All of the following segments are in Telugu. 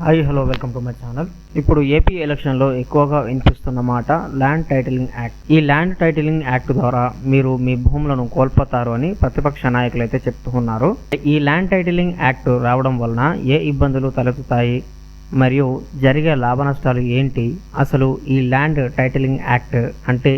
Hi hello welcome to my channel. ఇప్పుడు ఏపీ ఎలక్షన్లో ఎక్కువగా వినిపిస్తున్న మాట ల్యాండ్ టైటిలింగ్ యాక్ట్. ఈ ల్యాండ్ టైటిలింగ్ యాక్ట్ ద్వారా మీరు మీ భూములను కోల్పోతారు అని ప్రతిపక్ష నాయకులు అయితే చెప్తూ ఉన్నారు. ఈ ల్యాండ్ టైటిలింగ్ యాక్ట్ రావడం వలన ఏ ఇబ్బందులు తలెత్తుతాయి మరియు జరిగే లాభ నష్టాలు ఏంటి, అసలు ఈ ల్యాండ్ టైటిలింగ్ యాక్ట్ అంటే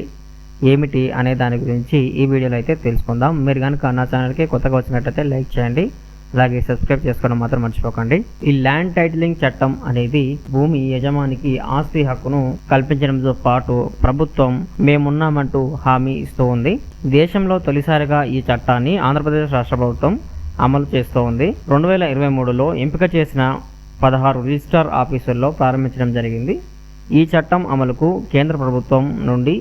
ఏమిటి అనే దాని గురించి ఈ వీడియోలో అయితే తెలుసుకుందాం. మీరు కనుక నా ఛానల్కి కొత్తగా వచ్చినట్లయితే లైక్ చేయండి, అలాగే సబ్స్క్రైబ్ చేసుకోవడం మాత్రం మర్చిపోకండి. ఈ ల్యాండ్ టైటిలింగ్ చట్టం అనేది భూమి యజమానికి ఆస్తి హక్కును కల్పించడంతో పాటు ప్రభుత్వం మేమున్నామంటూ హామీ ఇస్తూ ఉంది. దేశంలో తొలిసారిగా ఈ చట్టాన్ని ఆంధ్రప్రదేశ్ రాష్ట్ర ప్రభుత్వం అమలు చేస్తూ ఉంది. 2023లో ఎంపిక చేసిన 16 రిజిస్ట్రార్ ఆఫీసుల్లో ప్రారంభించడం జరిగింది. ఈ చట్టం అమలుకు కేంద్ర ప్రభుత్వం నుండి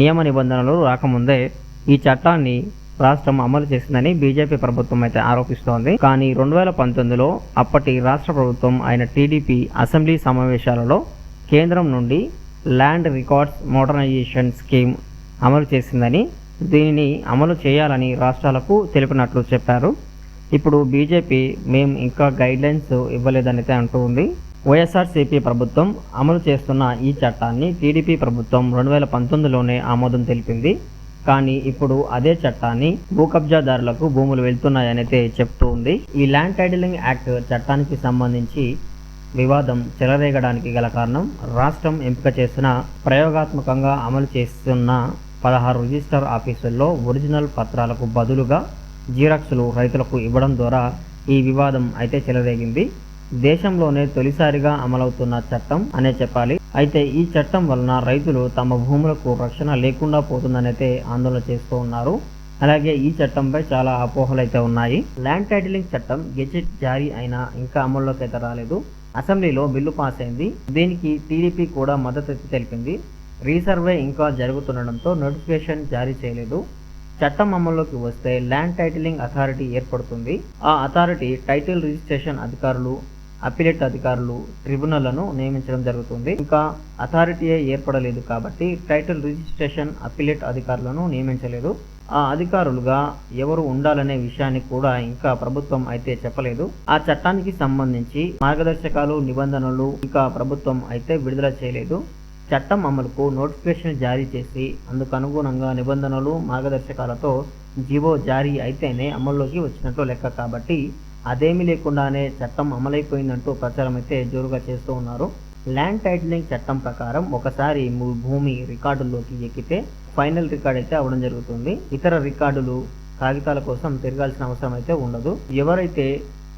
నియమ నిబంధనలు రాకముందే ఈ చట్టాన్ని రాష్ట్రం అమలు చేసిందని బీజేపీ ప్రభుత్వం అయితే ఆరోపిస్తోంది. కానీ 2019లో అప్పటి రాష్ట్ర ప్రభుత్వం అయిన టీడీపీ అసెంబ్లీ సమావేశాలలో కేంద్రం నుండి ల్యాండ్ రికార్డ్స్ మోడర్నైజేషన్ స్కీమ్ అమలు చేసిందని, దీనిని అమలు చేయాలని రాష్ట్రాలకు తెలిపినట్లు చెప్పారు. ఇప్పుడు బీజేపీ మేము ఇంకా గైడ్లైన్స్ ఇవ్వలేదని అంటూ ఉంది. వైఎస్ఆర్సీపీ ప్రభుత్వం అమలు చేస్తున్న ఈ చట్టాన్ని టీడీపీ ప్రభుత్వం 2019లోనే ఆమోదం తెలిపింది. కానీ ఇప్పుడు అదే చట్టాన్ని భూ కబ్జాదారులకు భూములు వెళ్తున్నాయనైతే చెప్తూ ఉంది. ఈ ల్యాండ్ టైటిలింగ్ యాక్ట్ చట్టానికి సంబంధించి వివాదం చెలరేగడానికి గల కారణం రాష్ట్రం ఎంపిక చేసిన ప్రయోగాత్మకంగా అమలు చేస్తున్న 16 రిజిస్టర్ ఆఫీసుల్లో ఒరిజినల్ పత్రాలకు బదులుగా జిరాక్స్లు రైతులకు ఇవ్వడం ద్వారా ఈ వివాదం అయితే చెలరేగింది. దేశంలోనే తొలిసారిగా అమలవుతున్న చట్టం అనే చెప్పాలి. అయితే ఈ చట్టం వలన రైతులు తమ భూములకు రక్షణ లేకుండా పోతుందనైతే ఆందోళన చేస్తూ ఉన్నారు. అలాగే ఈ చట్టంపై చాలా అపోహలు అయితే ఉన్నాయి. ల్యాండ్ టైటిలింగ్ చట్టం గెజెట్ జారీ అయినా ఇంకా అమల్లోకి అయితే రాలేదు. అసెంబ్లీలో బిల్లు పాస్ అయింది. దీనికి టీడీపీ కూడా మద్దతు తెలిపింది. రీసర్వే ఇంకా జరుగుతుండడంతో నోటిఫికేషన్ జారీ చేయలేదు. చట్టం అమల్లోకి వస్తే ల్యాండ్ టైటిలింగ్ అథారిటీ ఏర్పడుతుంది. ఆ అథారిటీ టైటిల్ రిజిస్ట్రేషన్ అధికారులు, అపిలేట్ అధికారులు, ట్రిబ్యునల్లను నియమించడం జరుగుతుంది. ఇంకా అథారిటీయే ఏర్పడలేదు కాబట్టి టైటిల్ రిజిస్ట్రేషన్ అపిలేట్ అధికారులను నియమించలేదు. ఆ అధికారులుగా ఎవరు ఉండాలనే విషయాన్ని కూడా ఇంకా ప్రభుత్వం అయితే చెప్పలేదు. ఆ చట్టానికి సంబంధించి మార్గదర్శకాలు, నిబంధనలు ఇంకా ప్రభుత్వం అయితే విడుదల చేయలేదు. చట్టం అమలుకు నోటిఫికేషన్ జారీ చేసి అందుకు అనుగుణంగా నిబంధనలు, మార్గదర్శకాలతో జీవో జారీ అయితేనే అమల్లోకి వచ్చినట్లు లెక్క. కాబట్టి అదేమీ లేకుండానే చట్టం అమలైపోయిందంటూ ప్రచారం అయితే జోరుగా చేస్తూ ఉన్నారు. ల్యాండ్ టైటిలింగ్ చట్టం ప్రకారం ఒకసారి భూమి రికార్డుల్లోకి ఎక్కితే ఫైనల్ రికార్డ్ అయితే అవ్వడం జరుగుతుంది. ఇతర రికార్డులు, కాగితాల కోసం తిరగాల్సిన అవసరం అయితే ఉండదు. ఎవరైతే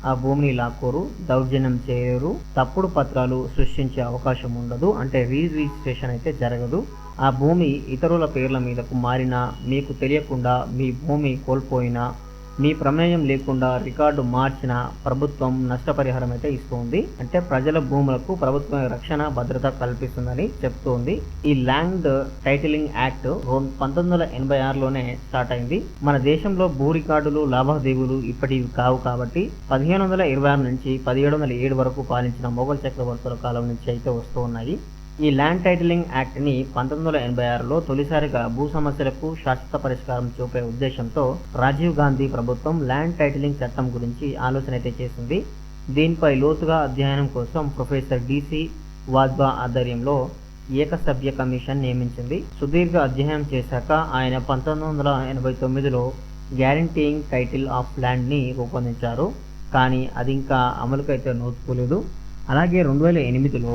ఆ భూమిని లాక్కోరు, దౌర్జన్యం చేయరు, తప్పుడు పత్రాలు సృష్టించే అవకాశం ఉండదు. అంటే రిజిస్ట్రేషన్ అయితే జరగదు. ఆ భూమి ఇతరుల పేర్ల మీదకు మారినా, మీకు తెలియకుండా మీ భూమి కోల్పోయినా, మీ ప్రమేయం లేకుండా రికార్డు మార్చిన ప్రభుత్వం నష్టపరిహారం అయితే ఇస్తుంది. అంటే ప్రజల భూములకు ప్రభుత్వం రక్షణ, భద్రత కల్పిస్తుందని చెప్తోంది. ఈ ల్యాండ్ టైటిలింగ్ యాక్ట్ 1986లోనే స్టార్ట్ అయింది. మన దేశంలో భూ రికార్డులు, లావాదేవీలు ఇప్పటివి కావు కాబట్టి 1526 నుంచి 1707 వరకు పాలించిన మొఘల్ చక్రవర్తుల కాలం నుంచి అయితే వస్తూ ఉన్నాయి. ఈ ల్యాండ్ టైటిలింగ్ యాక్ట్ని 1986లో తొలిసారిగా భూ సమస్యలకు శాశ్వత పరిష్కారం చూపే ఉద్దేశంతో రాజీవ్ గాంధీ ప్రభుత్వం ల్యాండ్ టైటిలింగ్ చట్టం గురించి ఆలోచన అయితే చేసింది. దీనిపై లోతుగా అధ్యయనం కోసం ప్రొఫెసర్ డిసి వాజ్బా ఆధ్వర్యంలో ఏకసభ్య కమిషన్ నియమించింది. సుదీర్ఘ అధ్యయనం చేశాక ఆయన 1989లో గ్యారంటీయింగ్ టైటిల్ ఆఫ్ ల్యాండ్ని రూపొందించారు. కానీ అది ఇంకా అమలుకైతే నోచుకోలేదు. అలాగే 2008లో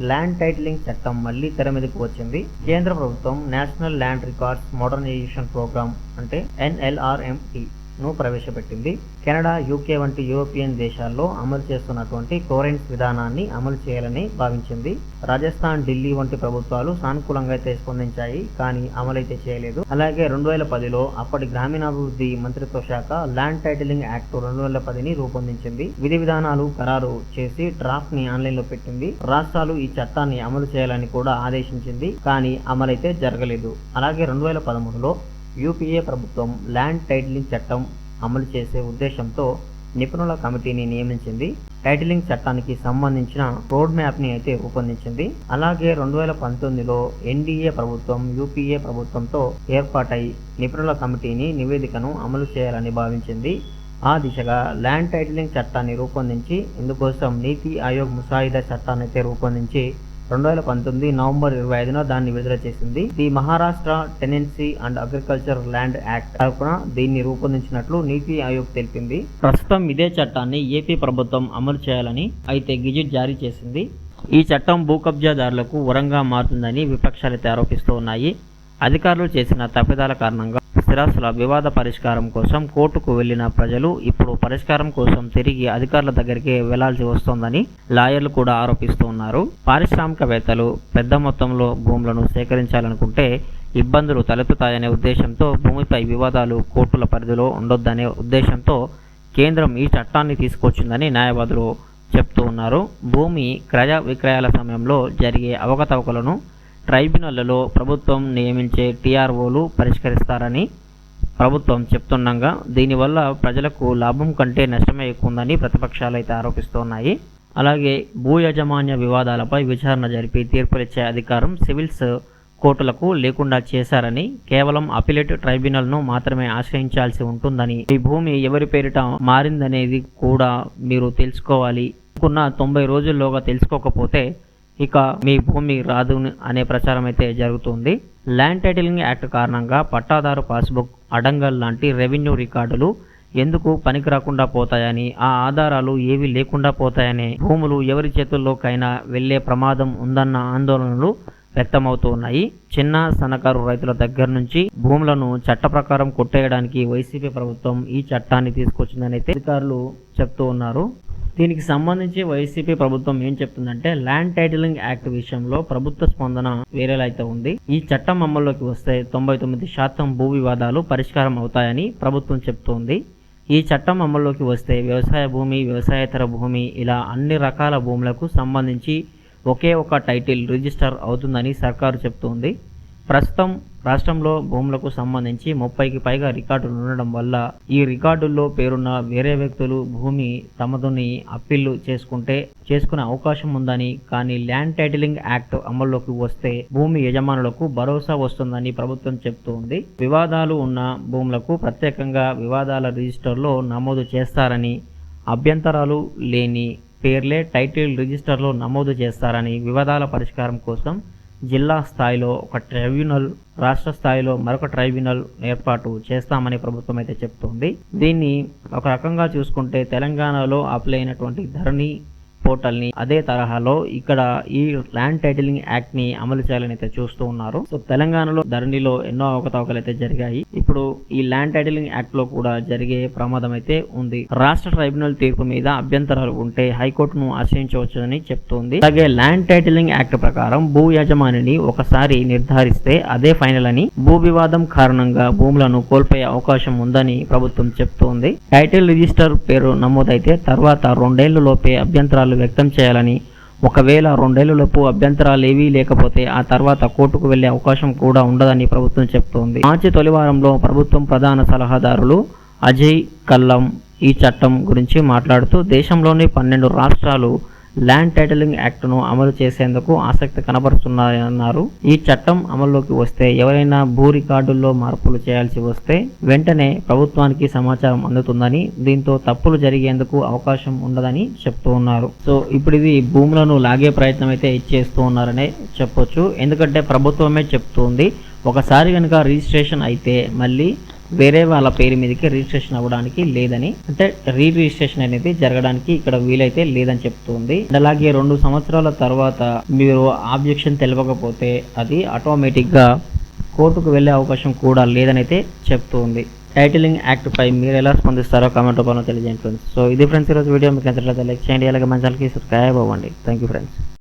ల్యాండ్ టైటిలింగ్ చట్టం మళ్ళీ తెర మీదకు వచ్చింది. కేంద్ర ప్రభుత్వం national land records modernization programme అంటే NLRMT ను ప్రవేశపెట్టింది. కెనడా, యూకే వంటి యూరోపియన్ దేశాల్లో అమలు చేస్తున్నటువంటి క్లోరెన్స్ విధానాన్ని అమలు చేయాలని భావించింది. రాజస్థాన్, ఢిల్లీ వంటి ప్రభుత్వాలు సానుకూలంగా అయితే స్పందించాయి, కానీ అమలైతే చేయలేదు. అలాగే 2010లో అప్పటి గ్రామీణాభివృద్ధి మంత్రిత్వ శాఖ ల్యాండ్ టైటిలింగ్ యాక్ట్ 2010ని రూపొందించింది. విధి విధానాలు ఖరారు చేసి డ్రాఫ్ట్ ని ఆన్లైన్ లో పెట్టింది. రాష్ట్రాలు ఈ చట్టాన్ని అమలు చేయాలని కూడా ఆదేశించింది, కానీ అమలైతే జరగలేదు. అలాగే 2013లో యూపీఏ ప్రభుత్వం ల్యాండ్ టైటిలింగ్ చట్టం అమలు చేసే ఉద్దేశంతో నిపుణుల కమిటీని నియమించింది. టైటిలింగ్ చట్టానికి సంబంధించిన రోడ్ మ్యాప్ని అయితే రూపొందించింది. అలాగే 2019లో ఎన్డీఏ ప్రభుత్వం యూపీఏ ప్రభుత్వంతో ఏర్పాటై నిపుణుల కమిటీని నివేదికను అమలు చేయాలని భావించింది. ఆ దిశగా ల్యాండ్ టైటిలింగ్ చట్టాన్ని రూపొందించి ఇందుకోసం నీతి ఆయోగ్ ముసాయిదా చట్టాన్ని అయితే రూపొందించి 2019 నవంబర్ 25న దాన్ని విడుదల చేసింది. The Maharashtra tenancy and agriculture land act తరపున దీన్ని రూపొందించినట్లు నీతి ఆయోగ్ తెలిపింది. ప్రస్తుతం ఇదే చట్టాన్ని ఏపీ ప్రభుత్వం అమలు చేయాలని అయితే గెజిట్ జారీ చేసింది. ఈ చట్టం భూ కబ్జాదారులకు వరంగా మారుతుందని విపక్షాలైతే ఆరోపిస్తూ ఉన్నాయి. అధికారులు చేసిన తప్పిదాల కారణంగా స్థిరాస్తుల వివాద పరిష్కారం కోసం కోర్టుకు వెళ్లిన ప్రజలు ఇప్పుడు పరిష్కారం కోసం తిరిగి అధికారుల దగ్గరికి వెళ్లాల్సి వస్తోందని లాయర్లు కూడా ఆరోపిస్తూ ఉన్నారు. పారిశ్రామికవేత్తలు పెద్ద మొత్తంలో భూములను సేకరించాలనుకుంటే ఇబ్బందులు తలెత్తుతాయనే ఉద్దేశంతో భూమిపై వివాదాలు కోర్టుల పరిధిలో ఉండొద్దనే ఉద్దేశంతో కేంద్రం ఈ చట్టాన్ని తీసుకొచ్చిందని న్యాయవాదులు చెప్తూ ఉన్నారు. భూమి క్రయ విక్రయాల సమయంలో జరిగే అవకతవకలను ట్రైబ్యునళ్లలో ప్రభుత్వం నియమించే టీఆర్ఓలు పరిష్కరిస్తారని ప్రభుత్వం చెప్తుండగా దీనివల్ల ప్రజలకు లాభం కంటే నష్టమే ఎక్కువ ఉందని ప్రతిపక్షాలు అయితే ఆరోపిస్తున్నాయి. అలాగే భూ యాజమాన్య వివాదాలపై విచారణ జరిపి తీర్పులిచ్చే అధికారం సివిల్స్ కోర్టులకు లేకుండా చేశారని, కేవలం అపిలేట్ ట్రైబ్యునల్ను మాత్రమే ఆశ్రయించాల్సి ఉంటుందని, ఈ భూమి ఎవరి పేరిట మారిందనేది కూడా మీరు తెలుసుకోవాలి, అనుకున్న 90 రోజుల్లోగా తెలుసుకోకపోతే ఇక మీ భూమి రాదు అనే ప్రచారం అయితే జరుగుతుంది. ల్యాండ్ టైటిలింగ్ యాక్ట్ కారణంగా పట్టాదారు పాస్బుక్, అడంగల్ లాంటి రెవెన్యూ రికార్డులు ఎందుకు పనికి రాకుండా పోతాయని, ఆ ఆధారాలు ఏవి లేకుండా పోతాయని, భూములు ఎవరి చేతుల్లోకైనా వెళ్లే ప్రమాదం ఉందన్న ఆందోళనలు వ్యక్తమవుతూ ఉన్నాయి. చిన్న సన్నకారు రైతుల దగ్గర నుంచి భూములను చట్ట ప్రకారం కొట్టేయడానికి వైసీపీ ప్రభుత్వం ఈ చట్టాన్ని తీసుకొచ్చిందని అయితే అధికారులు చెప్తూ ఉన్నారు. దీనికి సంబంధించి వైసీపీ ప్రభుత్వం ఏం చెప్తుందంటే, ల్యాండ్ టైటిలింగ్ యాక్ట్ విషయంలో ప్రభుత్వ స్పందన వేరేలా అయితే ఉంది. ఈ చట్టం అమల్లోకి వస్తే 99% భూ వివాదాలు పరిష్కారం అవుతాయని ప్రభుత్వం చెప్తోంది. ఈ చట్టం అమల్లోకి వస్తే వ్యవసాయ భూమి, వ్యవసాయేతర భూమి ఇలా అన్ని రకాల భూములకు సంబంధించి ఒకే ఒక టైటిల్ రిజిస్టర్ అవుతుందని సర్కారు చెప్తోంది. ప్రస్తుతం రాష్ట్రంలో భూములకు సంబంధించి 30కి పైగా రికార్డులు ఉండడం వల్ల ఈ రికార్డుల్లో పేరున్న వేరే వ్యక్తులు భూమి తమదని అప్పీళ్లు చేసుకునే అవకాశం ఉందని, కానీ ల్యాండ్ టైటిలింగ్ యాక్ట్ అమల్లోకి వస్తే భూమి యజమానులకు భరోసా వస్తుందని ప్రభుత్వం చెబుతోంది. వివాదాలు ఉన్న భూములకు ప్రత్యేకంగా వివాదాల రిజిస్టర్లో నమోదు చేస్తారని, అభ్యంతరాలు లేని పేర్లే టైటిల్ రిజిస్టర్లో నమోదు చేస్తారని, వివాదాల పరిష్కారం కోసం జిల్లా స్థాయిలో ఒక ట్రైబ్యునల్, రాష్ట్ర స్థాయిలో మరొక ట్రైబ్యునల్ ఏర్పాటు చేస్తామని ప్రభుత్వం అయితే చెప్తోంది. దీన్ని ఒక రకంగా చూసుకుంటే తెలంగాణలో అప్లై అయినటువంటి ధరణి పోర్టల్ని అదే తరహాలో ఇక్కడ ఈ ల్యాండ్ టైటిలింగ్ యాక్ట్ ని అమలు చేయాలని అయితే చూస్తూ ఉన్నారు. సో తెలంగాణలో ధరణిలో ఎన్నో అవకతవకలు అయితే జరిగాయి. ఇప్పుడు ఈ ల్యాండ్ టైటిలింగ్ యాక్ట్ లో కూడా జరిగే ప్రమాదం అయితే ఉంది. రాష్ట్ర ట్రైబ్యునల్ తీర్పు మీద అభ్యంతరాలు ఉంటే హైకోర్టును ఆశ్రయించవచ్చని చెప్తోంది. అలాగే ల్యాండ్ టైటిలింగ్ యాక్ట్ ప్రకారం భూ యజమానిని ఒకసారి నిర్ధారిస్తే అదే ఫైనల్ అని, భూ వివాదం కారణంగా భూములను కోల్పోయే అవకాశం ఉందని ప్రభుత్వం చెప్తోంది. టైటిల్ రిజిస్టర్ పేరు నమోదైతే తర్వాత 2 ఏళ్లలోపే అభ్యంతరాలు వ్యక్తం చేయాలని, ఒకవేళ 2 ఏళ్లలోపు అభ్యంతరాలు ఏవీ లేకపోతే ఆ తర్వాత కోర్టుకు వెళ్లే అవకాశం కూడా ఉండదని ప్రభుత్వం చెప్తోంది. మార్చి తొలి వారంలో ప్రభుత్వం ప్రధాన సలహాదారులు అజయ్ కల్లం ఈ చట్టం గురించి మాట్లాడుతూ దేశంలోని 12 రాష్ట్రాలు ల్యాండ్ టైటిలింగ్ యాక్ట్ను అమలు చేసేందుకు ఆసక్తి కనబరుస్తున్నాయన్నారు. ఈ చట్టం అమల్లోకి వస్తే ఎవరైనా భూ రికార్డుల్లో మార్పులు చేయాల్సి వస్తే వెంటనే ప్రభుత్వానికి సమాచారం అందుతుందని, దీంతో తప్పులు జరిగేందుకు అవకాశం ఉండదని చెప్తూ ఉన్నారు. సో ఇప్పుడు ఇది భూములను లాగే ప్రయత్నం అయితే చేస్తూ ఉన్నారనే చెప్పొచ్చు. ఎందుకంటే ప్రభుత్వమే చెప్తుంది ఒకసారి కనుక రిజిస్ట్రేషన్ అయితే మళ్ళీ వేరే వాళ్ళ పేరు మీదకి రిజిస్ట్రేషన్ అవ్వడానికి లేదని, అంటే రిజిస్ట్రేషన్ అనేది జరగడానికి ఇక్కడ వీలైతే లేదని చెప్తుంది. అలాగే 2 సంవత్సరాల తర్వాత మీరు ఆబ్జెక్షన్ తెలవకపోతే అది ఆటోమేటిక్గా కోర్టుకు వెళ్ళే అవకాశం కూడా లేదని అయితే చెప్తుంది. టైటిలింగ్ యాక్ట్ పై మీరు ఎలా స్పందిస్తారో కామెంట్ రూపంలో తెలియజేయండి ఫ్రెండ్స్. సో ఇది ఫ్రెండ్స్ ఈరోజు వీడియో మీకు నచ్చినట్లయితే లైక్ చేయండి, అలాగే మన ఛానల్కి సబ్స్క్రైబ్ అవ్వండి. Thank you friends.